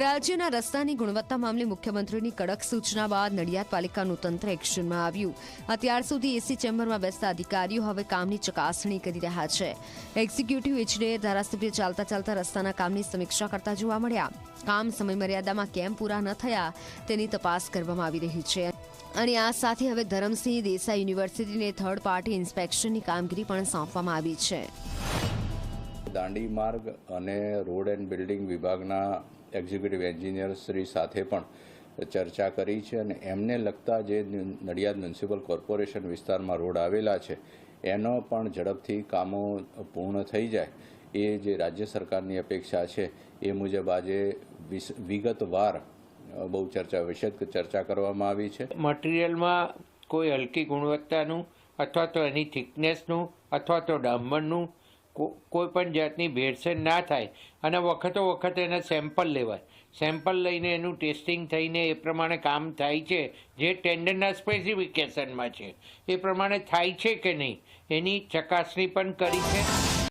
રાજ્યના રસ્તાની ગુણવત્તા મામલે મુખ્યમંત્રીની કડક સૂચના બાદ નડિયાદ પાલિકાનું તંત્ર એક્શનમાં આવ્યું। અત્યાર સુધી એસી ચેમ્બરમાં બેસતા અધિકારીઓ હવે કામની ચકાસણી કરી રહ્યા છે। એક્ઝિક્યુટિવ એન્જિનિયર ધારાસભ્ય ચાલતા રસ્તાના કામની સમીક્ષા કરતા જોવા મળ્યા। કામ સમયમર્યાદામાં કેમ પૂરા ન થયા તેની તપાસ કરવામાં આવી રહી છે અને આ સાથે હવે ધરમસિંહ દેસાઈ યુનિવર્સિટીને થર્ડ પાર્ટી ઇન્સ્પેક્શનની કામગીરી પણ સોંપવામાં આવી છે। દાંડી માર્ગ અને રોડ એન્ડ બિલ્ડિંગ વિભાગના એક્ઝિક્યુટિવ એન્જિનિયર શ્રી સાથે પણ ચર્ચા કરી છે અને એમને લગતા જે નડિયાદ મ્યુનિસિપલ કોર્પોરેશન વિસ્તારમાં રોડ આવેલા છે એનો પણ ઝડપથી કામો પૂર્ણ થઈ જાય એ જે રાજ્ય સરકારની અપેક્ષા છે એ મુજબ આજે વિગતવાર બહુ વિશદ ચર્ચા કરવામાં આવી છે। મટીરિયલમાં કોઈ હલકી ગુણવત્તાનું અથવા તો એની થિકનેસનું અથવા તો ડામરનું કોઈ પણ જાતની ભેળસેળ ના થાય અને વખત એના સેમ્પલ લેવાય। સેમ્પલ લઈને એનું ટેસ્ટિંગ થઈને એ પ્રમાણે કામ થાય છે જે ટેન્ડરના સ્પેસિફિકેશનમાં છે એ પ્રમાણે થાય છે કે નહીં એની ચકાસણી પણ કરી છે।